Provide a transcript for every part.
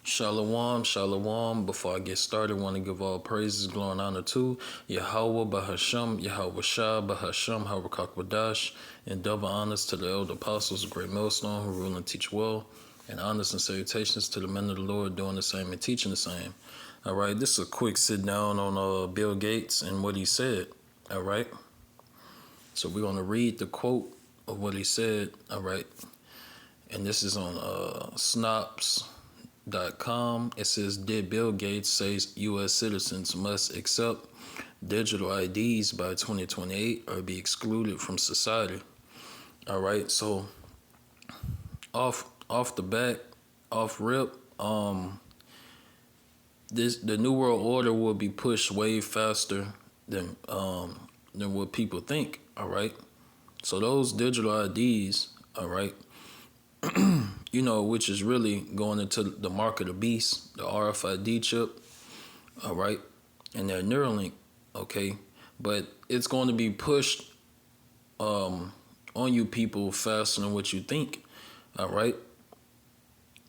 Shalom, shalom. Before I get started, I want to give all praises, glory, and honor to Yahweh Bahasham, Yahweh Shah Bahasham, Harakak and double honors to the elder apostles, great millstone who rule and teach well, and honors and salutations to the men of the Lord doing the same and teaching the same. All right, this is a quick sit down on Bill Gates and what he said. All right, so we're going to read the quote of what he said. All right, and this is on Snops.com. It says, did Bill Gates say U.S. citizens must accept digital IDs by 2028 or be excluded from society? All right, so off the bat, off rip, the New World Order will be pushed way faster than what people think. All right, so those digital IDs, all right, which is really going into the mark of the beast, the RFID chip, all right, and their Neuralink, okay, but it's going to be pushed on you people faster than what you think, all right,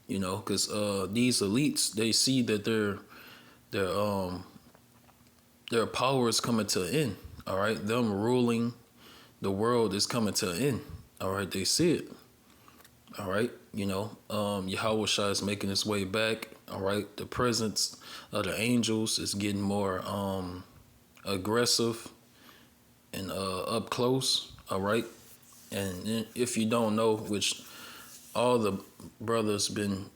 because these elites, they see that their power is coming to an end, all right, them ruling the world is coming to an end, all right, they see it. All right, Yahweh Shai is making its way back. All right, the presence of the angels is getting more aggressive and up close. All right, and if you don't know, which all the brothers been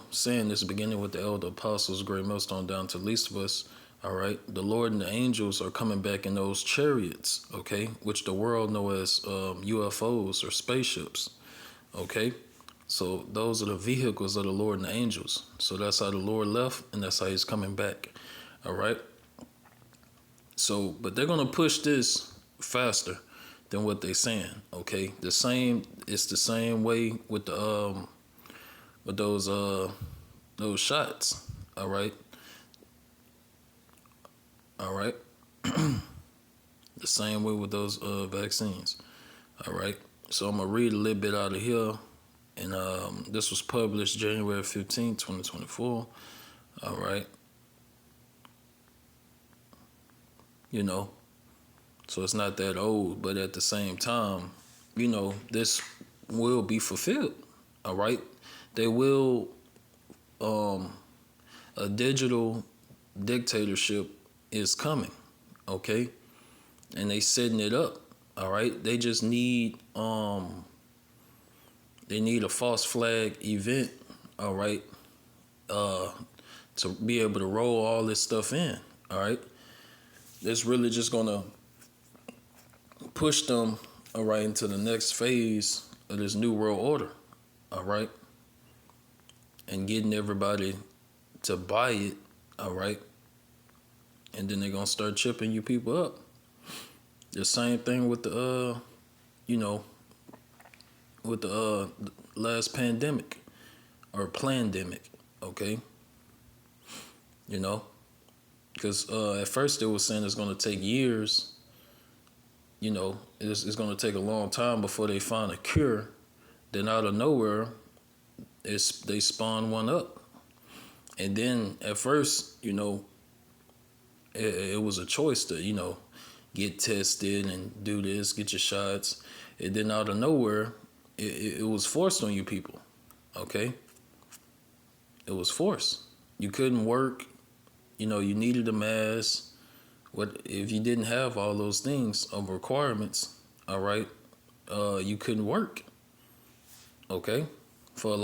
saying this, beginning with the elder apostles, great millstone down to least of us. All right, the Lord and the angels are coming back in those chariots. Okay, which the world know as UFOs or spaceships. Okay, so those are the vehicles of the Lord and the angels. So that's how the Lord left, and that's how he's coming back. All right. So, but they're gonna push this faster than what they're saying. Okay, it's the same way with those shots. All right. All right. The same way with those vaccines. All right. So I'm gonna read a little bit out of here, and this was published January 15, 2024. All right, so it's not that old, but at the same time, this will be fulfilled. All right, they will. A digital dictatorship is coming. Okay, and they setting it up. All right, they just need they need a false flag event. All right, to be able to roll all this stuff in. All right, it's really just gonna push them all right into the next phase of this new world order. All right, and getting everybody to buy it. All right, and then they're gonna start chipping you people up. The same thing with the with the last pandemic or plandemic, okay? Because at first they were saying it's going to take years, it's going to take a long time before they find a cure. Then out of nowhere, they spawn one up. And then at first, it was a choice to, get tested and do this, get your shots. And then out of nowhere, it was forced on you people, okay? It was forced. You couldn't work. You needed a mask. What if you didn't have all those things of requirements? All right, you couldn't work. Okay, for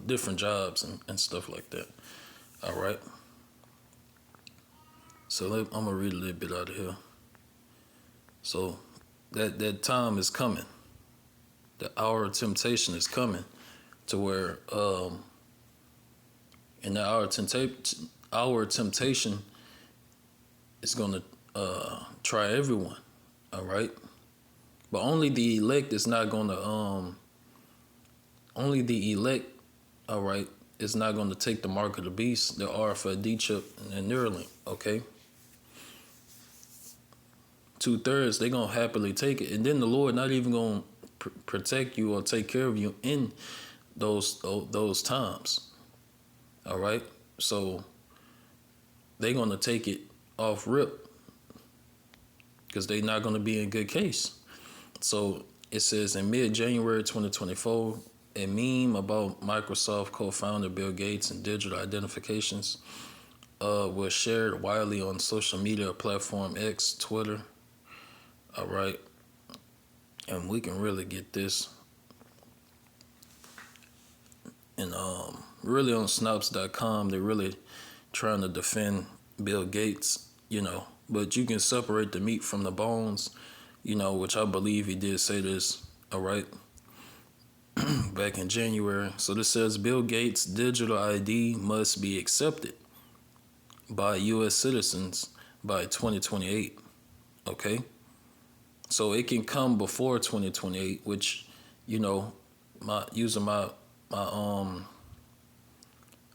different jobs and stuff like that. All right. So I'm gonna read a little bit out of here. So that time is coming. The hour of temptation is coming, to where and the hour temptation is gonna try everyone. All right, but only the elect is not gonna only the elect. All right, is not gonna take the mark of the beast, the RFID chip, and the Neuralink. Okay. 2/3 they gonna happily take it, and then the Lord not even gonna protect you or take care of you in those times. All right. So they're going to take it off rip because they're not going to be in good case. So it says in mid-January 2024, a meme about Microsoft co-founder Bill Gates and digital identifications was shared widely on social media platform X, Twitter. All right. And we can really get this. And really on Snopes.com, they're really trying to defend Bill Gates, but you can separate the meat from the bones, which I believe he did say this, all right, back in January. So this says Bill Gates' digital ID must be accepted by U.S. citizens by 2028, okay? So it can come before 2028, which,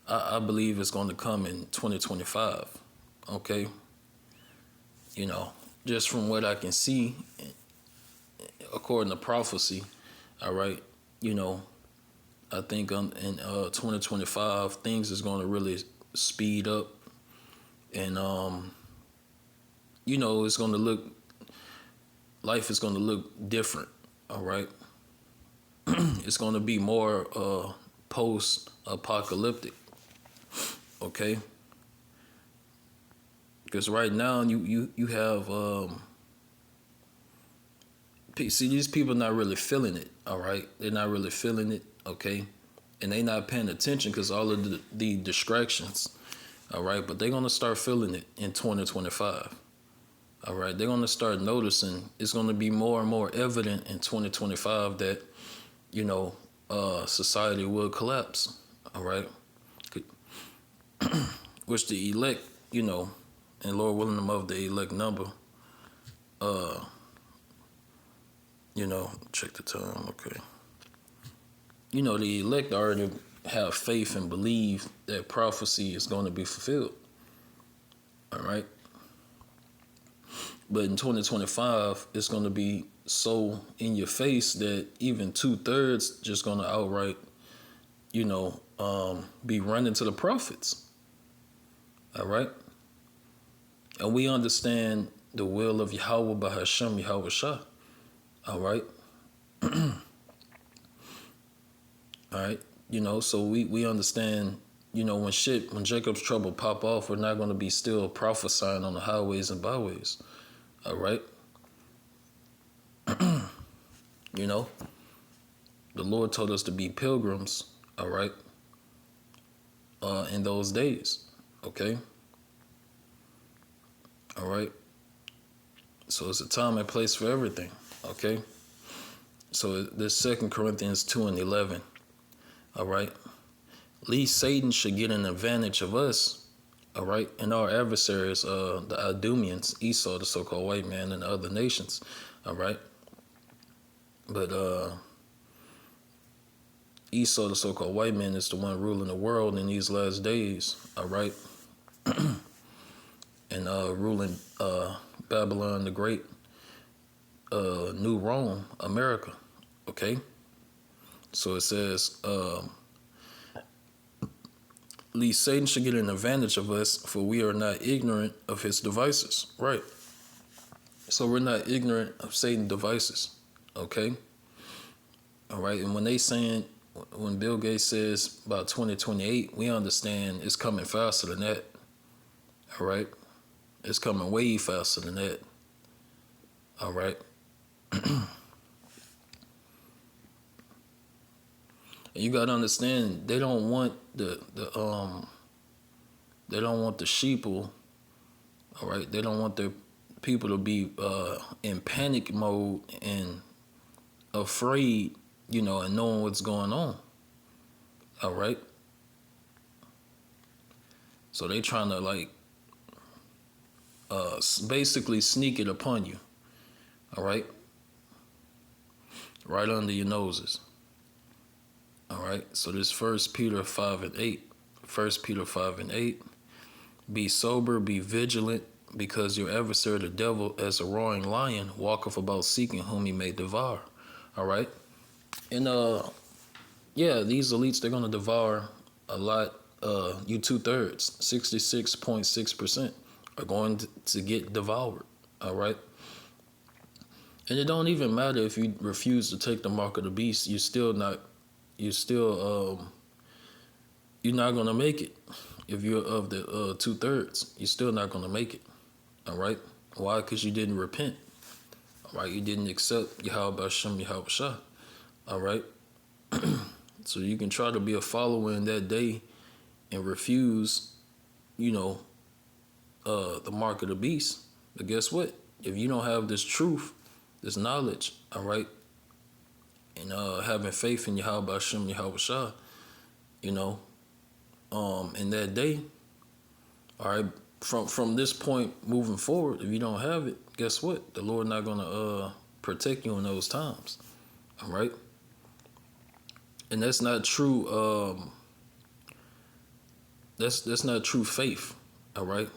I believe it's going to come in 2025, okay? Just from what I can see, according to prophecy, all right, I think in 2025, things is going to really speed up. And, it's going to life is going to look different, all right? It's going to be more post-apocalyptic, okay? Because right now you have see, these people not really feeling it, all right? They're not really feeling it, okay? And they not paying attention because all of the distractions, all right? But they're going to start feeling it in 2025, all right? They're going to start noticing. It's going to be more and more evident in 2025 that, society will collapse, all right? Which the elect, and Lord willing them of the elect number, check the time, okay. The elect already have faith and believe that prophecy is going to be fulfilled, all right? But in 2025, it's going to be so in your face that even 2/3 just going to outright, be running to the prophets, all right? And we understand the will of Yahweh Bahashem Yahweh Shah. All right. All right. So we understand, when Jacob's trouble pop off, we're not going to be still prophesying on the highways and byways. All right. The Lord told us to be pilgrims. All right. In those days. Okay. All right. So it's a time and place for everything. Okay. So this 2 Corinthians 2:11. All right. Least Satan should get an advantage of us. All right. And our adversaries, the Idumeans, Esau, the so-called white man, and the other nations. All right. But Esau, the so-called white man, is the one ruling the world in these last days. All right. And ruling Babylon the Great, New Rome, America. Okay. So it says, least Satan should get an advantage of us, for we are not ignorant of his devices. Right. So we're not ignorant of Satan's devices. Okay. All right. And when Bill Gates says about 2028, we understand it's coming faster than that. All right. It's coming way faster than that. All right. And you gotta understand, they don't want the sheeple. All right. They don't want their people to be in panic mode and afraid, and knowing what's going on. All right. So they trying to basically sneak it upon you. All right. Right under your noses. All right. So this 1 Peter 5:8. 1 Peter 5:8. Be sober, be vigilant, because your adversary, the devil, as a roaring lion, walketh about seeking whom he may devour. All right. And these elites, they're gonna devour a lot you 2/3, 66.6% are going to get devoured. All right. And it don't even matter if you refuse to take the mark of the beast. You're not gonna make it. If you're of the 2/3, you're still not gonna make it. All right. Why? Because you didn't repent. All right. You didn't accept Yahweh Hashem Yahweh Shah. All right. So you can try to be a follower in that day and refuse, the mark of the beast. But guess what? If you don't have this truth, this knowledge, all right, and having faith in Yahweh Hashem Yahweh Shah, in that day, all right, from this point moving forward, if you don't have it, guess what? The Lord not gonna protect you in those times, all right. And that's not true. That's not true faith, all right.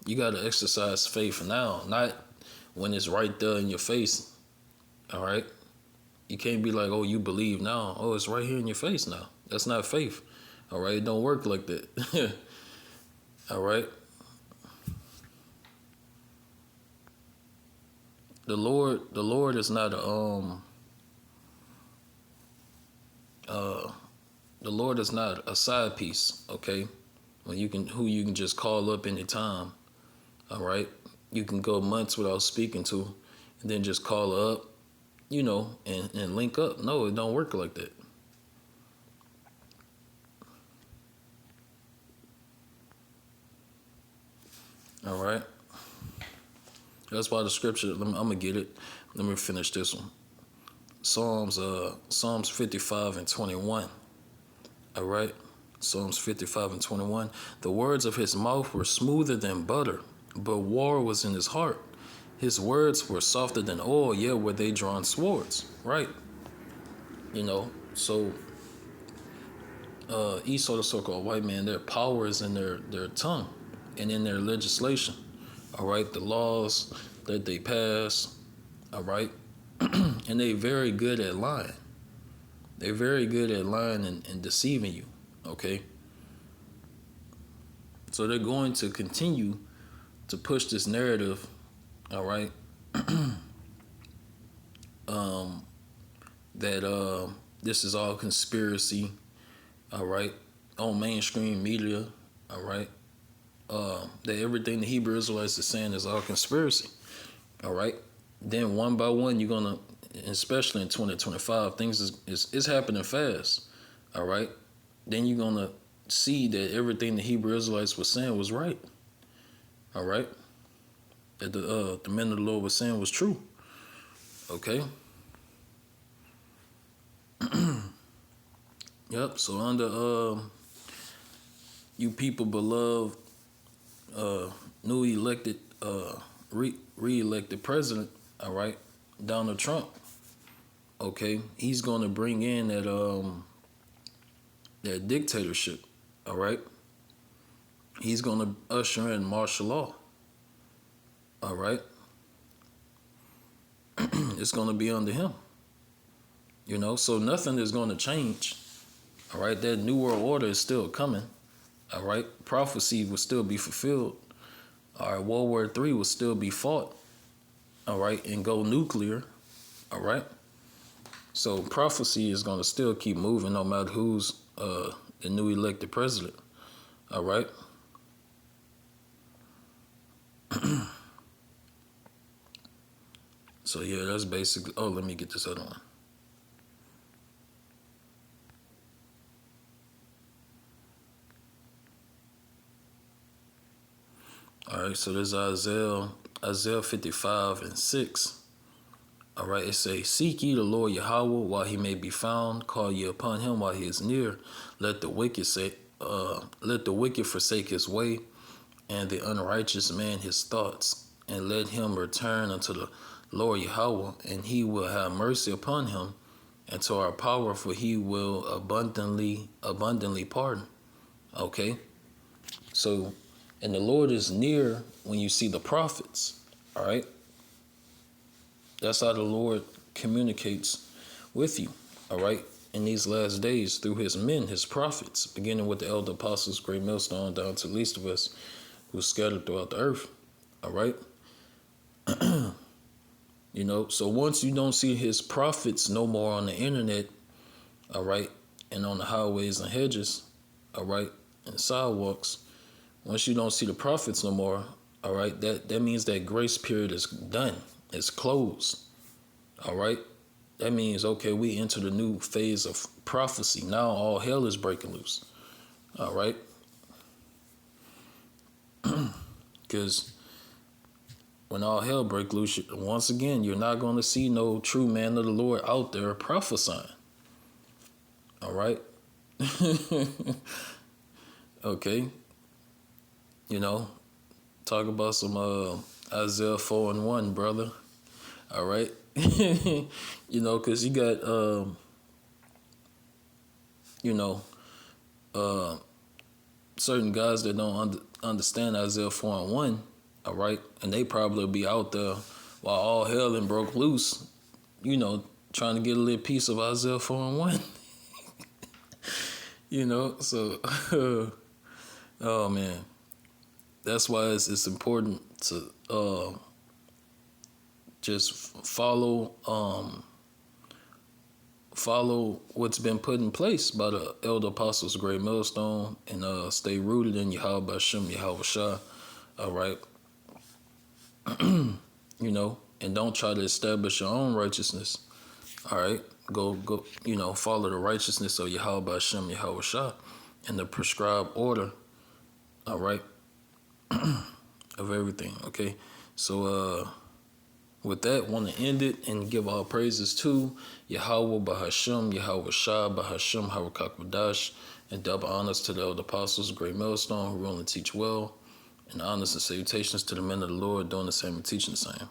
You got to exercise faith now, not when it's right there in your face, all right? You can't be like, oh, you believe now. Oh, it's right here in your face now. That's not faith, all right? It don't work like that, all right? The Lord is not the Lord is not a side piece, okay? Who you can just call up anytime. All right, you can go months without speaking to, and then just call her up, and link up. No, it don't work like that. All right, that's why the scripture. I'm gonna get it. Let me finish this one. Psalms 55 and 21. All right, Psalms 55 and 21. The words of his mouth were smoother than butter, but war was in his heart. His words were softer than oil, yet were they drawn swords. Right. So Esau, the so-called white man, their power is in their tongue and in their legislation. All right. The laws that they pass. All right. And they very good at lying. They're very good at lying and deceiving you. Okay. So they're going to continue to push this narrative, all right, that this is all conspiracy, all right, on mainstream media, all right, that everything the Hebrew Israelites are saying is all conspiracy, all right. Then one by one, you're gonna, especially in 2025, things is happening fast, all right. Then you're gonna see that everything the Hebrew Israelites were saying was right. All right, that the men of the Lord was saying was true. Okay. Yep. So under you people beloved, new elected, re-elected president. All right, Donald Trump. Okay, he's gonna bring in that dictatorship. All right. He's going to usher in martial law. All right. It's going to be under him. So nothing is going to change. All right. That New World Order is still coming. All right. Prophecy will still be fulfilled. All right. World War III will still be fought. All right. And go nuclear. All right. So prophecy is going to still keep moving no matter who's the new elected president. All right. So yeah, that's basically. Oh, let me get this other one. All right, so there's Isaiah 55 and 6. All right, it says, "Seek ye the Lord Yahweh while he may be found; call ye upon him while he is near. Let the wicked forsake his way, and the unrighteous man his thoughts, and let him return unto the Lord Yahweh, and he will have mercy upon him, and to our power, for he will abundantly pardon." Okay, so, and the Lord is near when you see the prophets. All right. That's how the Lord communicates with you, all right? in these last days through his men, his prophets, beginning with the elder apostles, great millstone, down to the least of us who scattered throughout the earth. All right. So once you don't see his prophets no more on the internet, all right, and on the highways and hedges, all right, and sidewalks, once you don't see the prophets no more, all right, that means that grace period is done. It's closed. All right. That means, okay, we entered a new phase of prophecy. Now all hell is breaking loose. All right. Because when all hell break loose, once again, you're not going to see no true man of the Lord out there prophesying. All right. Okay. Talk about some Isaiah 4:1, brother. All right. Because you got, certain guys that don't understand Isaiah 4:1, all right? And they probably be out there while all hell and broke loose, trying to get a little piece of Isaiah 4:1. So, oh, man. That's why it's important to just follow what's been put in place by the elder apostles, great millstone, and stay rooted in Yahweh Hashem, Yahweh Shah. All right. And don't try to establish your own righteousness. All right. Go, follow the righteousness of Yahweh Hashem, Yahweh Shah, in the prescribed order. All right. Of everything. Okay. So, with that, want to end it and give all praises to Yahweh Bahashem, Yahweh Shah, Bahashem, Harakak and double honors to the elder apostles, great millstone, who rule and teach well, and honors and salutations to the men of the Lord doing the same and teaching the same.